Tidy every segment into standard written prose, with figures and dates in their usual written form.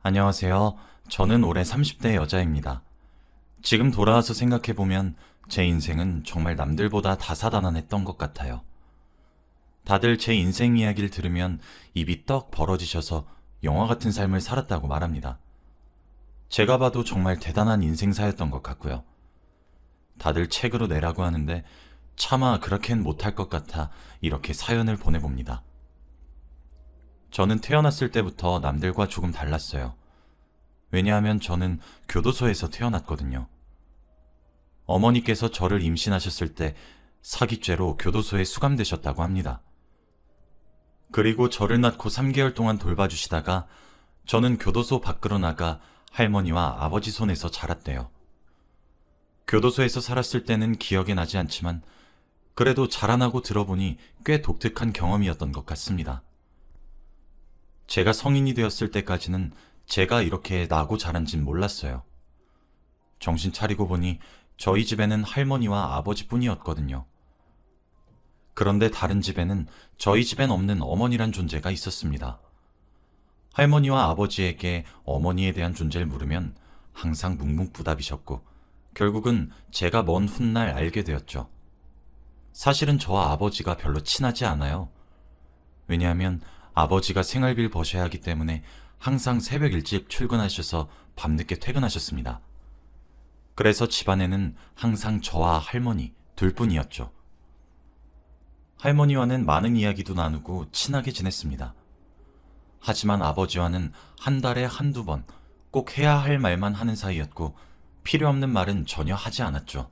안녕하세요. 저는 올해 30대 여자입니다. 지금 돌아와서 생각해보면 제 인생은 정말 남들보다 다사다난했던 것 같아요. 다들 제 인생 이야기를 들으면 입이 떡 벌어지셔서 영화 같은 삶을 살았다고 말합니다. 제가 봐도 정말 대단한 인생사였던 것 같고요. 다들 책으로 내라고 하는데 차마 그렇게는 못할 것 같아 이렇게 사연을 보내봅니다. 저는 태어났을 때부터 남들과 조금 달랐어요. 왜냐하면 저는 교도소에서 태어났거든요. 어머니께서 저를 임신하셨을 때 사기죄로 교도소에 수감되셨다고 합니다. 그리고 저를 낳고 3개월 동안 돌봐주시다가 저는 교도소 밖으로 나가 할머니와 아버지 손에서 자랐대요. 교도소에서 살았을 때는 기억에 나지 않지만 그래도 자라나고 들어보니 꽤 독특한 경험이었던 것 같습니다. 제가 성인이 되었을 때까지는 제가 이렇게 나고 자란진 몰랐어요. 정신 차리고 보니 저희 집에는 할머니와 아버지뿐이었거든요. 그런데 다른 집에는 저희 집엔 없는 어머니란 존재가 있었습니다. 할머니와 아버지에게 어머니에 대한 존재를 물으면 항상 묵묵부답이셨고 결국은 제가 먼 훗날 알게 되었죠. 사실은 저와 아버지가 별로 친하지 않아요. 왜냐하면 아버지가 생활비를 버셔야 하기 때문에 항상 새벽 일찍 출근하셔서 밤늦게 퇴근하셨습니다. 그래서 집안에는 항상 저와 할머니 둘뿐이었죠. 할머니와는 많은 이야기도 나누고 친하게 지냈습니다. 하지만 아버지와는 한 달에 한두 번 꼭 해야 할 말만 하는 사이였고 필요 없는 말은 전혀 하지 않았죠.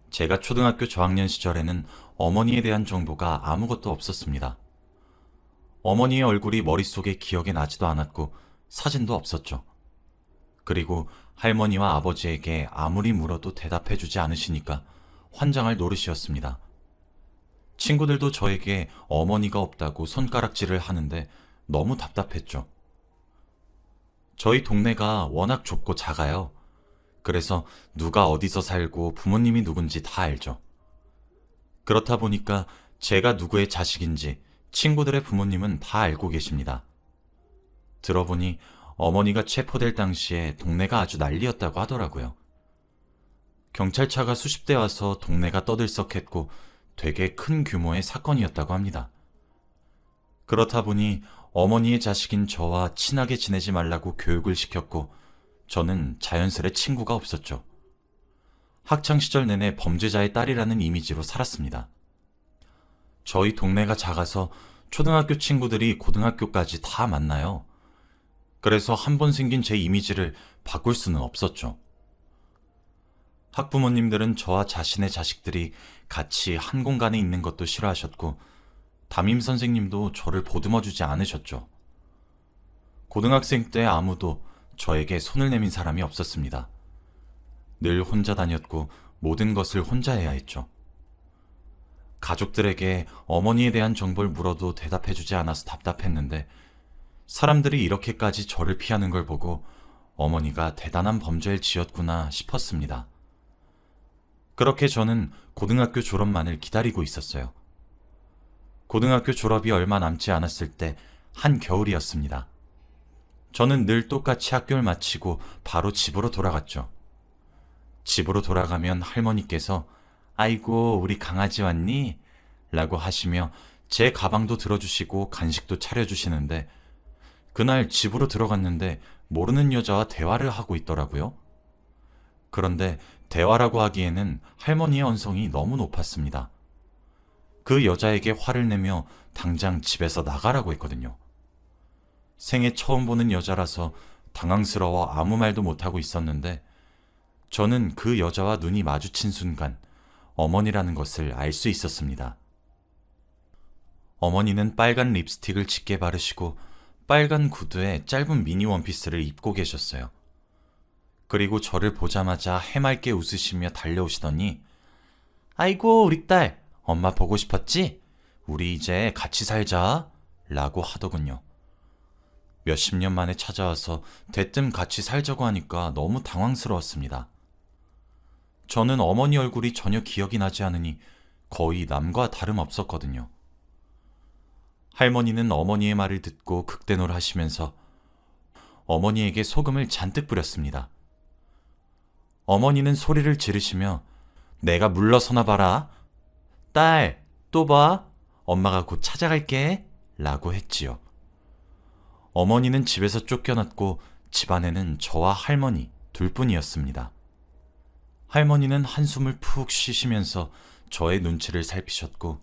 제가 초등학교 저학년 시절에는 어머니에 대한 정보가 아무것도 없었습니다. 어머니의 얼굴이 머릿속에 기억에 나지도 않았고 사진도 없었죠. 그리고 할머니와 아버지에게 아무리 물어도 대답해주지 않으시니까 환장할 노릇이었습니다. 친구들도 저에게 어머니가 없다고 손가락질을 하는데 너무 답답했죠. 저희 동네가 워낙 좁고 작아요. 그래서 누가 어디서 살고 부모님이 누군지 다 알죠. 그렇다 보니까 제가 누구의 자식인지 친구들의 부모님은 다 알고 계십니다. 들어보니 어머니가 체포될 당시에 동네가 아주 난리였다고 하더라고요. 경찰차가 수십 대 와서 동네가 떠들썩했고 되게 큰 규모의 사건이었다고 합니다. 그렇다 보니 어머니의 자식인 저와 친하게 지내지 말라고 교육을 시켰고 저는 자연스레 친구가 없었죠. 학창시절 내내 범죄자의 딸이라는 이미지로 살았습니다. 저희 동네가 작아서 초등학교 친구들이 고등학교까지 다 만나요. 그래서 한 번 생긴 제 이미지를 바꿀 수는 없었죠. 학부모님들은 저와 자신의 자식들이 같이 한 공간에 있는 것도 싫어하셨고 담임 선생님도 저를 보듬어주지 않으셨죠. 고등학생 때 아무도 저에게 손을 내민 사람이 없었습니다. 늘 혼자 다녔고 모든 것을 혼자 해야 했죠. 가족들에게 어머니에 대한 정보를 물어도 대답해주지 않아서 답답했는데 사람들이 이렇게까지 저를 피하는 걸 보고 어머니가 대단한 범죄를 지었구나 싶었습니다. 그렇게 저는 고등학교 졸업만을 기다리고 있었어요. 고등학교 졸업이 얼마 남지 않았을 때 한겨울이었습니다. 저는 늘 똑같이 학교를 마치고 바로 집으로 돌아갔죠. 집으로 돌아가면 할머니께서 아이고 우리 강아지 왔니? 라고 하시며 제 가방도 들어주시고 간식도 차려주시는데 그날 집으로 들어갔는데 모르는 여자와 대화를 하고 있더라고요. 그런데 대화라고 하기에는 할머니의 언성이 너무 높았습니다. 그 여자에게 화를 내며 당장 집에서 나가라고 했거든요. 생애 처음 보는 여자라서 당황스러워 아무 말도 못하고 있었는데 저는 그 여자와 눈이 마주친 순간 어머니라는 것을 알 수 있었습니다. 어머니는 빨간 립스틱을 짙게 바르시고 빨간 구두에 짧은 미니 원피스를 입고 계셨어요. 그리고 저를 보자마자 해맑게 웃으시며 달려오시더니 아이고 우리 딸 엄마 보고 싶었지? 우리 이제 같이 살자 라고 하더군요. 몇십 년 만에 찾아와서 대뜸 같이 살자고 하니까 너무 당황스러웠습니다. 저는 어머니 얼굴이 전혀 기억이 나지 않으니 거의 남과 다름없었거든요. 할머니는 어머니의 말을 듣고 극대노를 하시면서 어머니에게 소금을 잔뜩 뿌렸습니다. 어머니는 소리를 지르시며 내가 물러서나 봐라. 딸, 또 봐. 엄마가 곧 찾아갈게. 라고 했지요. 어머니는 집에서 쫓겨났고 집안에는 저와 할머니 둘뿐이었습니다. 할머니는 한숨을 푹 쉬시면서 저의 눈치를 살피셨고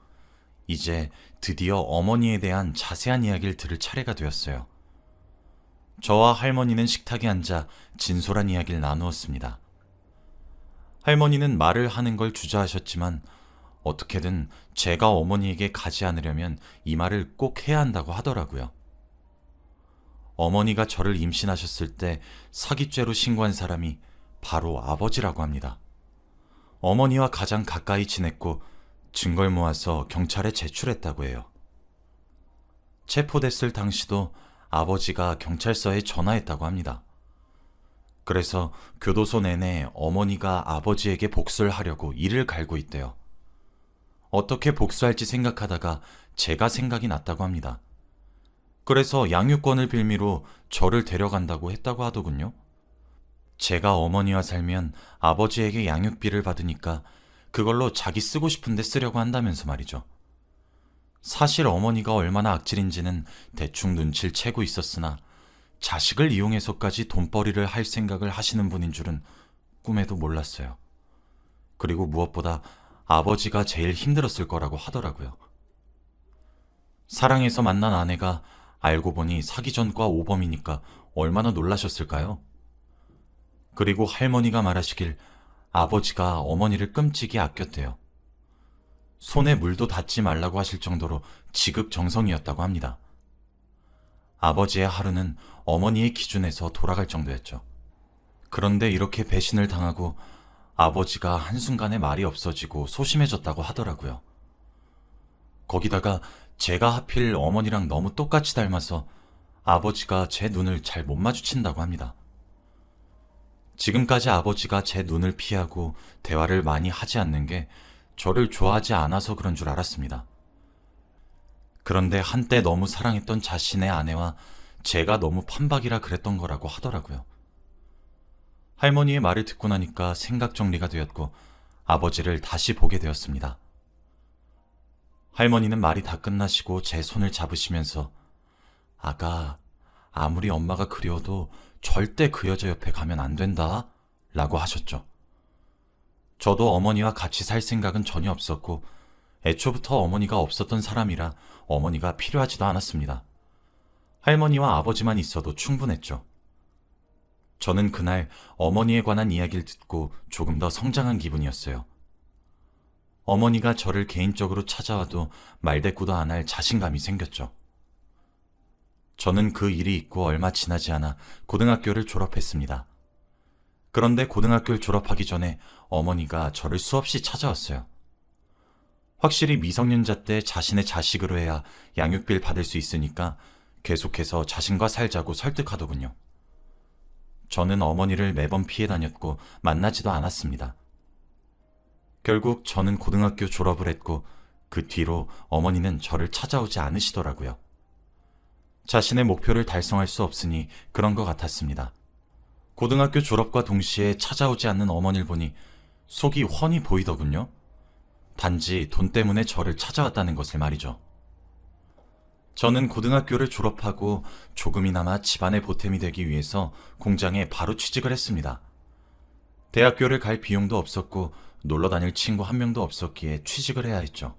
이제 드디어 어머니에 대한 자세한 이야기를 들을 차례가 되었어요. 저와 할머니는 식탁에 앉아 진솔한 이야기를 나누었습니다. 할머니는 말을 하는 걸 주저하셨지만 어떻게든 제가 어머니에게 가지 않으려면 이 말을 꼭 해야 한다고 하더라고요. 어머니가 저를 임신하셨을 때 사기죄로 신고한 사람이 바로 아버지라고 합니다. 어머니와 가장 가까이 지냈고 증거를 모아서 경찰에 제출했다고 해요. 체포됐을 당시도 아버지가 경찰서에 전화했다고 합니다. 그래서 교도소 내내 어머니가 아버지에게 복수를 하려고 이를 갈고 있대요. 어떻게 복수할지 생각하다가 제가 생각이 났다고 합니다. 그래서 양육권을 빌미로 저를 데려간다고 했다고 하더군요. 제가 어머니와 살면 아버지에게 양육비를 받으니까 그걸로 자기 쓰고 싶은데 쓰려고 한다면서 말이죠. 사실 어머니가 얼마나 악질인지는 대충 눈치를 채고 있었으나 자식을 이용해서까지 돈벌이를 할 생각을 하시는 분인 줄은 꿈에도 몰랐어요. 그리고 무엇보다 아버지가 제일 힘들었을 거라고 하더라고요. 사랑해서 만난 아내가 알고 보니 사기 전과 오범이니까 얼마나 놀라셨을까요? 그리고 할머니가 말하시길 아버지가 어머니를 끔찍이 아꼈대요. 손에 물도 닿지 말라고 하실 정도로 지극정성이었다고 합니다. 아버지의 하루는 어머니의 기준에서 돌아갈 정도였죠. 그런데 이렇게 배신을 당하고 아버지가 한순간에 말이 없어지고 소심해졌다고 하더라고요. 거기다가 제가 하필 어머니랑 너무 똑같이 닮아서 아버지가 제 눈을 잘 못 마주친다고 합니다. 지금까지 아버지가 제 눈을 피하고 대화를 많이 하지 않는 게 저를 좋아하지 않아서 그런 줄 알았습니다. 그런데 한때 너무 사랑했던 자신의 아내와 제가 너무 판박이라 그랬던 거라고 하더라고요. 할머니의 말을 듣고 나니까 생각 정리가 되었고 아버지를 다시 보게 되었습니다. 할머니는 말이 다 끝나시고 제 손을 잡으시면서 아가, 아무리 엄마가 그리워도 절대 그 여자 옆에 가면 안 된다 라고 하셨죠. 저도 어머니와 같이 살 생각은 전혀 없었고 애초부터 어머니가 없었던 사람이라 어머니가 필요하지도 않았습니다. 할머니와 아버지만 있어도 충분했죠. 저는 그날 어머니에 관한 이야기를 듣고 조금 더 성장한 기분이었어요. 어머니가 저를 개인적으로 찾아와도 말대꾸도 안 할 자신감이 생겼죠. 저는 그 일이 있고 얼마 지나지 않아 고등학교를 졸업했습니다. 그런데 고등학교를 졸업하기 전에 어머니가 저를 수없이 찾아왔어요. 확실히 미성년자 때 자신의 자식으로 해야 양육비를 받을 수 있으니까 계속해서 자신과 살자고 설득하더군요. 저는 어머니를 매번 피해 다녔고 만나지도 않았습니다. 결국 저는 고등학교 졸업을 했고 그 뒤로 어머니는 저를 찾아오지 않으시더라고요. 자신의 목표를 달성할 수 없으니 그런 것 같았습니다. 고등학교 졸업과 동시에 찾아오지 않는 어머니를 보니 속이 훤히 보이더군요. 단지 돈 때문에 저를 찾아왔다는 것을 말이죠. 저는 고등학교를 졸업하고 조금이나마 집안의 보탬이 되기 위해서 공장에 바로 취직을 했습니다. 대학교를 갈 비용도 없었고 놀러 다닐 친구 한 명도 없었기에 취직을 해야 했죠.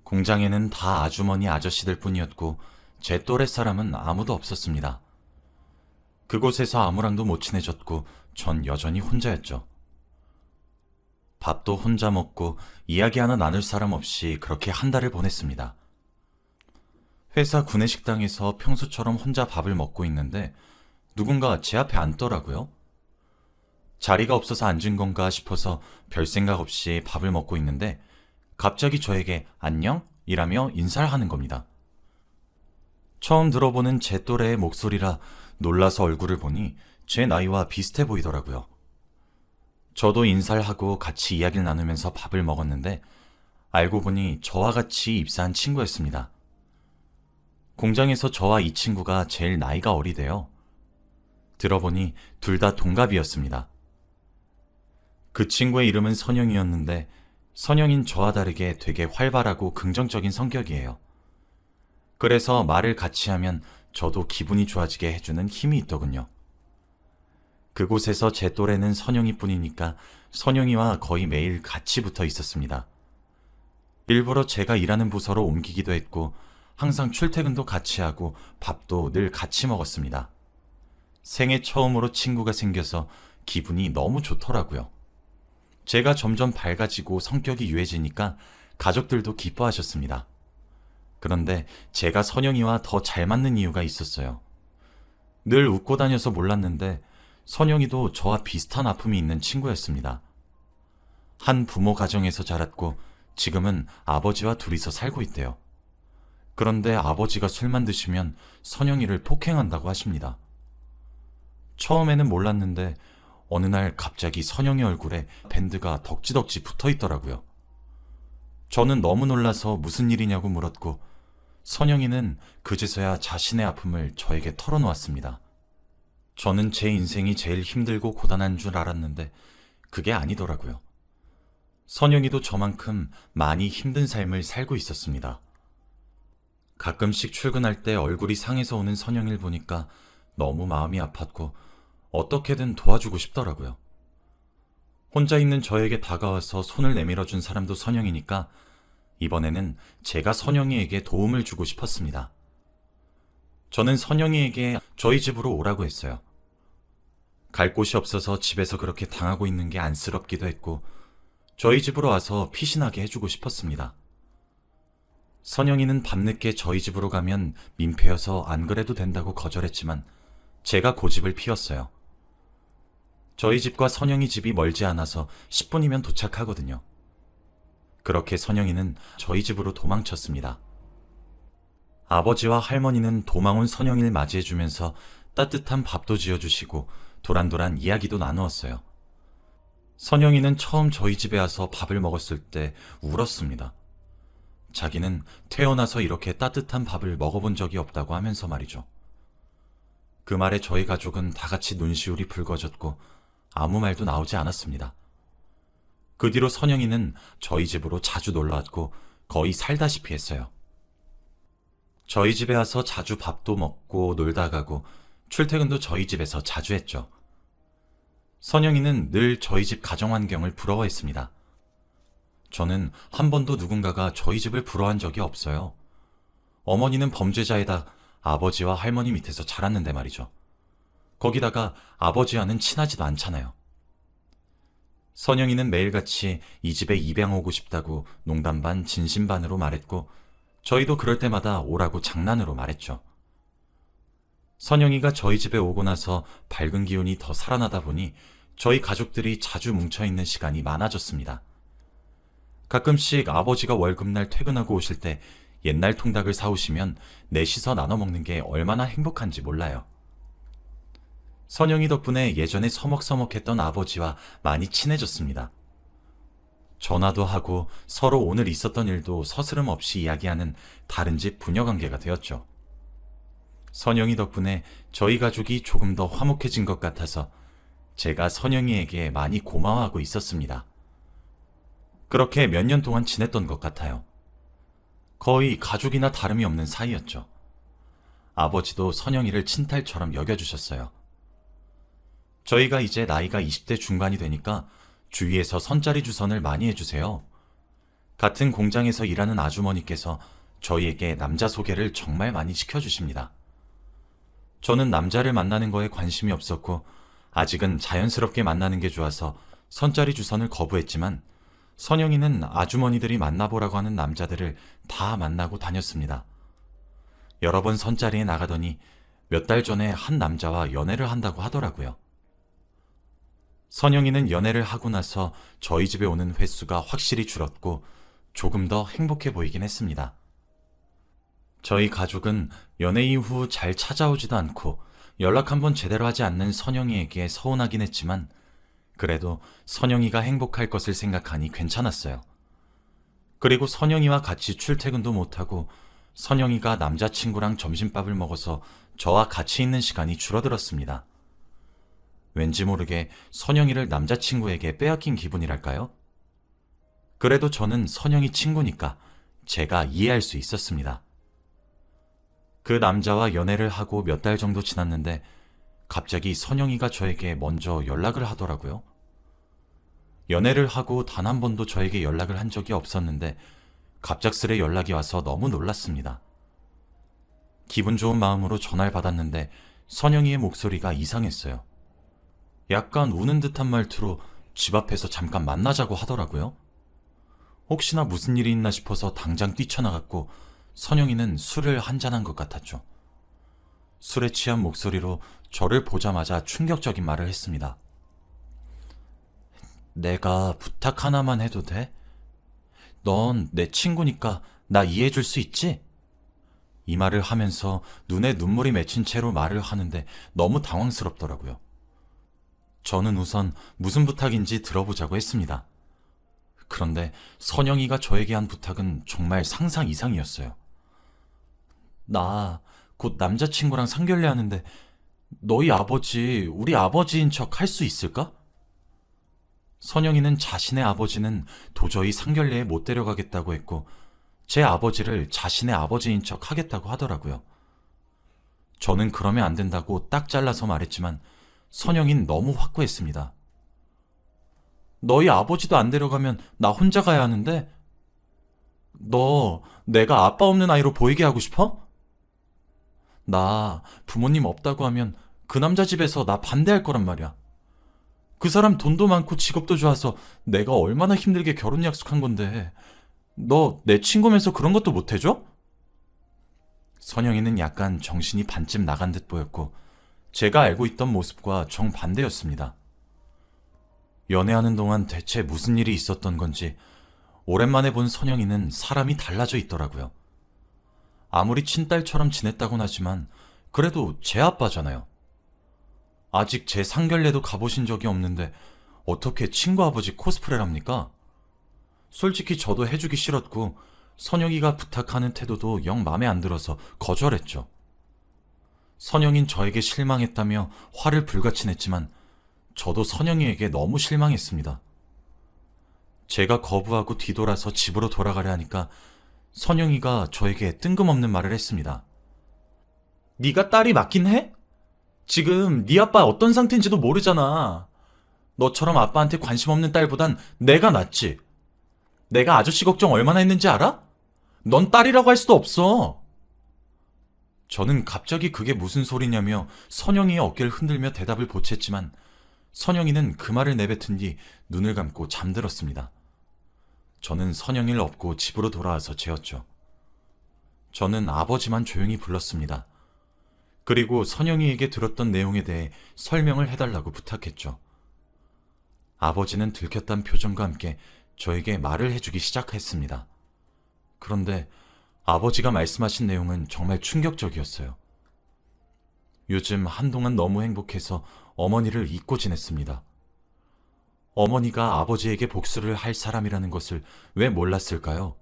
공장에는 다 아주머니 아저씨들 뿐이었고 제 또래 사람은 아무도 없었습니다. 그곳에서 아무랑도 못 친해졌고 전 여전히 혼자였죠. 밥도 혼자 먹고 이야기 하나 나눌 사람 없이 그렇게 한 달을 보냈습니다. 회사 구내식당에서 평소처럼 혼자 밥을 먹고 있는데 누군가 제 앞에 앉더라고요. 자리가 없어서 앉은 건가 싶어서 별 생각 없이 밥을 먹고 있는데 갑자기 저에게 안녕? 이라며 인사를 하는 겁니다. 처음 들어보는 제 또래의 목소리라 놀라서 얼굴을 보니 제 나이와 비슷해 보이더라고요. 저도 인사를 하고 같이 이야기를 나누면서 밥을 먹었는데 알고 보니 저와 같이 입사한 친구였습니다. 공장에서 저와 이 친구가 제일 나이가 어리대요. 들어보니 둘 다 동갑이었습니다. 그 친구의 이름은 선영이었는데 선영인 저와 다르게 되게 활발하고 긍정적인 성격이에요. 그래서 말을 같이 하면 저도 기분이 좋아지게 해주는 힘이 있더군요. 그곳에서 제 또래는 선영이뿐이니까 선영이와 거의 매일 같이 붙어 있었습니다. 일부러 제가 일하는 부서로 옮기기도 했고 항상 출퇴근도 같이 하고 밥도 늘 같이 먹었습니다. 생애 처음으로 친구가 생겨서 기분이 너무 좋더라고요. 제가 점점 밝아지고 성격이 유해지니까 가족들도 기뻐하셨습니다. 그런데 제가 선영이와 더 잘 맞는 이유가 있었어요. 늘 웃고 다녀서 몰랐는데 선영이도 저와 비슷한 아픔이 있는 친구였습니다. 한 부모 가정에서 자랐고 지금은 아버지와 둘이서 살고 있대요. 그런데 아버지가 술만 드시면 선영이를 폭행한다고 하십니다. 처음에는 몰랐는데 어느 날 갑자기 선영이 얼굴에 밴드가 덕지덕지 붙어 있더라고요. 저는 너무 놀라서 무슨 일이냐고 물었고 선영이는 그제서야 자신의 아픔을 저에게 털어놓았습니다. 저는 제 인생이 제일 힘들고 고단한 줄 알았는데 그게 아니더라고요. 선영이도 저만큼 많이 힘든 삶을 살고 있었습니다. 가끔씩 출근할 때 얼굴이 상해서 오는 선영이를 보니까 너무 마음이 아팠고 어떻게든 도와주고 싶더라고요. 혼자 있는 저에게 다가와서 손을 내밀어준 사람도 선영이니까 이번에는 제가 선영이에게 도움을 주고 싶었습니다. 저는 선영이에게 저희 집으로 오라고 했어요. 갈 곳이 없어서 집에서 그렇게 당하고 있는 게 안쓰럽기도 했고 저희 집으로 와서 피신하게 해주고 싶었습니다. 선영이는 밤늦게 저희 집으로 가면 민폐여서 안 그래도 된다고 거절했지만 제가 고집을 피웠어요. 저희 집과 선영이 집이 멀지 않아서 10분이면 도착하거든요. 그렇게 선영이는 저희 집으로 도망쳤습니다. 아버지와 할머니는 도망온 선영이를 맞이해주면서 따뜻한 밥도 지어주시고 도란도란 이야기도 나누었어요. 선영이는 처음 저희 집에 와서 밥을 먹었을 때 울었습니다. 자기는 태어나서 이렇게 따뜻한 밥을 먹어본 적이 없다고 하면서 말이죠. 그 말에 저희 가족은 다 같이 눈시울이 붉어졌고 아무 말도 나오지 않았습니다. 그 뒤로 선영이는 저희 집으로 자주 놀러왔고 거의 살다시피 했어요. 저희 집에 와서 자주 밥도 먹고 놀다 가고 출퇴근도 저희 집에서 자주 했죠. 선영이는 늘 저희 집 가정 환경을 부러워했습니다. 저는 한 번도 누군가가 저희 집을 부러워한 적이 없어요. 어머니는 범죄자에다 아버지와 할머니 밑에서 자랐는데 말이죠. 거기다가 아버지와는 친하지도 않잖아요. 선영이는 매일같이 이 집에 입양 오고 싶다고 농담 반 진심 반으로 말했고 저희도 그럴 때마다 오라고 장난으로 말했죠. 선영이가 저희 집에 오고 나서 밝은 기운이 더 살아나다 보니 저희 가족들이 자주 뭉쳐있는 시간이 많아졌습니다. 가끔씩 아버지가 월급날 퇴근하고 오실 때 옛날 통닭을 사오시면 넷이서 나눠 먹는 게 얼마나 행복한지 몰라요. 선영이 덕분에 예전에 서먹서먹했던 아버지와 많이 친해졌습니다. 전화도 하고 서로 오늘 있었던 일도 서스럼 없이 이야기하는 다른 집 부녀관계가 되었죠. 선영이 덕분에 저희 가족이 조금 더 화목해진 것 같아서 제가 선영이에게 많이 고마워하고 있었습니다. 그렇게 몇 년 동안 지냈던 것 같아요. 거의 가족이나 다름이 없는 사이였죠. 아버지도 선영이를 친딸처럼 여겨주셨어요. 저희가 이제 나이가 20대 중반이 되니까 주위에서 선짜리 주선을 많이 해주세요. 같은 공장에서 일하는 아주머니께서 저희에게 남자 소개를 정말 많이 시켜주십니다. 저는 남자를 만나는 거에 관심이 없었고 아직은 자연스럽게 만나는 게 좋아서 선짜리 주선을 거부했지만 선영이는 아주머니들이 만나보라고 하는 남자들을 다 만나고 다녔습니다. 여러 번 선짜리에 나가더니 몇 달 전에 한 남자와 연애를 한다고 하더라고요. 선영이는 연애를 하고 나서 저희 집에 오는 횟수가 확실히 줄었고 조금 더 행복해 보이긴 했습니다. 저희 가족은 연애 이후 잘 찾아오지도 않고 연락 한번 제대로 하지 않는 선영이에게 서운하긴 했지만 그래도 선영이가 행복할 것을 생각하니 괜찮았어요. 그리고 선영이와 같이 출퇴근도 못하고 선영이가 남자친구랑 점심밥을 먹어서 저와 같이 있는 시간이 줄어들었습니다. 왠지 모르게 선영이를 남자친구에게 빼앗긴 기분이랄까요? 그래도 저는 선영이 친구니까 제가 이해할 수 있었습니다. 그 남자와 연애를 하고 몇 달 정도 지났는데 갑자기 선영이가 저에게 먼저 연락을 하더라고요. 연애를 하고 단 한 번도 저에게 연락을 한 적이 없었는데 갑작스레 연락이 와서 너무 놀랐습니다. 기분 좋은 마음으로 전화를 받았는데 선영이의 목소리가 이상했어요. 약간 우는 듯한 말투로 집 앞에서 잠깐 만나자고 하더라고요. 혹시나 무슨 일이 있나 싶어서 당장 뛰쳐나갔고 선영이는 술을 한잔한 것 같았죠. 술에 취한 목소리로 저를 보자마자 충격적인 말을 했습니다. 내가 부탁 하나만 해도 돼? 넌 내 친구니까 나 이해해줄 수 있지? 이 말을 하면서 눈에 눈물이 맺힌 채로 말을 하는데 너무 당황스럽더라고요. 저는 우선 무슨 부탁인지 들어보자고 했습니다. 그런데 선영이가 저에게 한 부탁은 정말 상상 이상이었어요. 나 곧 남자친구랑 상견례 하는데 너희 아버지, 우리 아버지인 척 할 수 있을까? 선영이는 자신의 아버지는 도저히 상견례에 못 데려가겠다고 했고 제 아버지를 자신의 아버지인 척 하겠다고 하더라고요. 저는 그러면 안 된다고 딱 잘라서 말했지만 선영이는 너무 확고했습니다. 너희 아버지도 안 데려가면 나 혼자 가야 하는데 너 내가 아빠 없는 아이로 보이게 하고 싶어? 나 부모님 없다고 하면 그 남자 집에서 나 반대할 거란 말이야. 그 사람 돈도 많고 직업도 좋아서 내가 얼마나 힘들게 결혼 약속한 건데 너 내 친구면서 그런 것도 못 해줘? 선영이는 약간 정신이 반쯤 나간 듯 보였고 제가 알고 있던 모습과 정반대였습니다. 연애하는 동안 대체 무슨 일이 있었던 건지 오랜만에 본 선영이는 사람이 달라져 있더라고요. 아무리 친딸처럼 지냈다곤 하지만 그래도 제 아빠잖아요. 아직 제 상견례도 가보신 적이 없는데 어떻게 친구 아버지 코스프레를 합니까? 솔직히 저도 해주기 싫었고 선영이가 부탁하는 태도도 영 맘에 안 들어서 거절했죠. 선영인 저에게 실망했다며 화를 불같이 냈지만 저도 선영이에게 너무 실망했습니다. 제가 거부하고 뒤돌아서 집으로 돌아가려 하니까 선영이가 저에게 뜬금없는 말을 했습니다. 네가 딸이 맞긴 해? 지금 네 아빠 어떤 상태인지도 모르잖아. 너처럼 아빠한테 관심 없는 딸보단 내가 낫지. 내가 아저씨 걱정 얼마나 했는지 알아? 넌 딸이라고 할 수도 없어. 저는 갑자기 그게 무슨 소리냐며 선영이의 어깨를 흔들며 대답을 보챘지만 선영이는 그 말을 내뱉은 뒤 눈을 감고 잠들었습니다. 저는 선영이를 업고 집으로 돌아와서 재웠죠. 저는 아버지만 조용히 불렀습니다. 그리고 선영이에게 들었던 내용에 대해 설명을 해달라고 부탁했죠. 아버지는 들켰던 표정과 함께 저에게 말을 해주기 시작했습니다. 그런데 아버지가 말씀하신 내용은 정말 충격적이었어요. 요즘 한동안 너무 행복해서 어머니를 잊고 지냈습니다. 어머니가 아버지에게 복수를 할 사람이라는 것을 왜 몰랐을까요?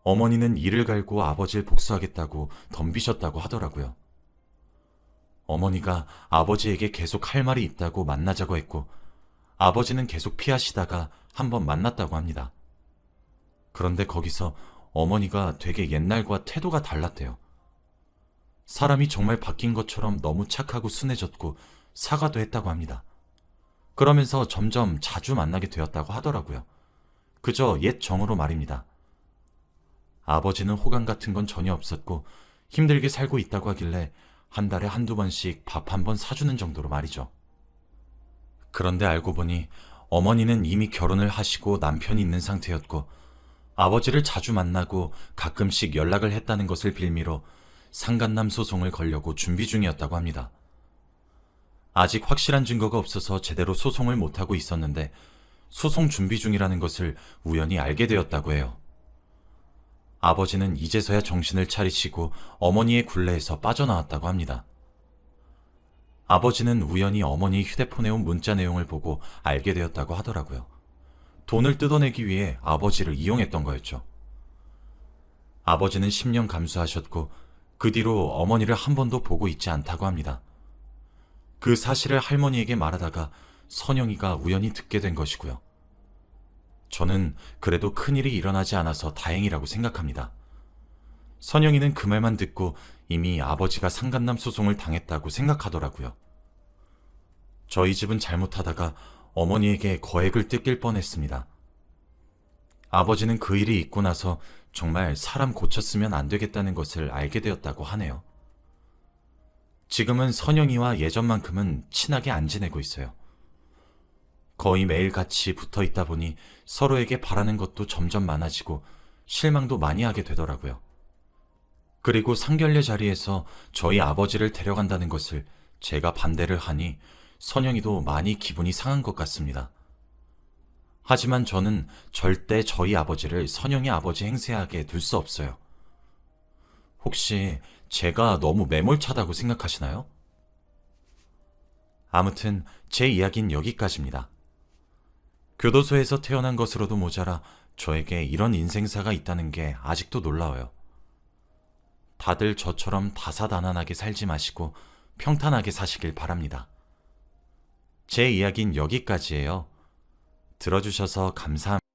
어머니는 이를 갈고 아버지를 복수하겠다고 덤비셨다고 하더라고요. 어머니가 아버지에게 계속 할 말이 있다고 만나자고 했고 아버지는 계속 피하시다가 한번 만났다고 합니다. 그런데 거기서 어머니가 되게 옛날과 태도가 달랐대요. 사람이 정말 바뀐 것처럼 너무 착하고 순해졌고 사과도 했다고 합니다. 그러면서 점점 자주 만나게 되었다고 하더라고요. 그저 옛 정으로 말입니다. 아버지는 호감 같은 건 전혀 없었고 힘들게 살고 있다고 하길래 한 달에 한두 번씩 밥 한 번 사주는 정도로 말이죠. 그런데 알고 보니 어머니는 이미 결혼을 하시고 남편이 있는 상태였고 아버지를 자주 만나고 가끔씩 연락을 했다는 것을 빌미로 상간남 소송을 걸려고 준비 중이었다고 합니다. 아직 확실한 증거가 없어서 제대로 소송을 못하고 있었는데 소송 준비 중이라는 것을 우연히 알게 되었다고 해요. 아버지는 이제서야 정신을 차리시고 어머니의 굴레에서 빠져나왔다고 합니다. 아버지는 우연히 어머니 휴대폰에 온 문자 내용을 보고 알게 되었다고 하더라고요. 돈을 뜯어내기 위해 아버지를 이용했던 거였죠. 아버지는 10년 감수하셨고 그 뒤로 어머니를 한 번도 보고 있지 않다고 합니다. 그 사실을 할머니에게 말하다가 선영이가 우연히 듣게 된 것이고요. 저는 그래도 큰일이 일어나지 않아서 다행이라고 생각합니다. 선영이는 그 말만 듣고 이미 아버지가 상간남 소송을 당했다고 생각하더라고요. 저희 집은 잘못하다가 어머니에게 거액을 뜯길 뻔했습니다. 아버지는 그 일이 있고 나서 정말 사람 고쳤으면 안 되겠다는 것을 알게 되었다고 하네요. 지금은 선영이와 예전만큼은 친하게 안 지내고 있어요. 거의 매일 같이 붙어 있다 보니 서로에게 바라는 것도 점점 많아지고 실망도 많이 하게 되더라고요. 그리고 상견례 자리에서 저희 아버지를 데려간다는 것을 제가 반대를 하니 선영이도 많이 기분이 상한 것 같습니다. 하지만 저는 절대 저희 아버지를 선영이 아버지 행세하게 둘 수 없어요. 혹시 제가 너무 매몰차다고 생각하시나요? 아무튼 제 이야기는 여기까지입니다. 교도소에서 태어난 것으로도 모자라 저에게 이런 인생사가 있다는 게 아직도 놀라워요. 다들 저처럼 다사다난하게 살지 마시고 평탄하게 사시길 바랍니다. 제 이야기는 여기까지예요. 들어주셔서 감사합니다.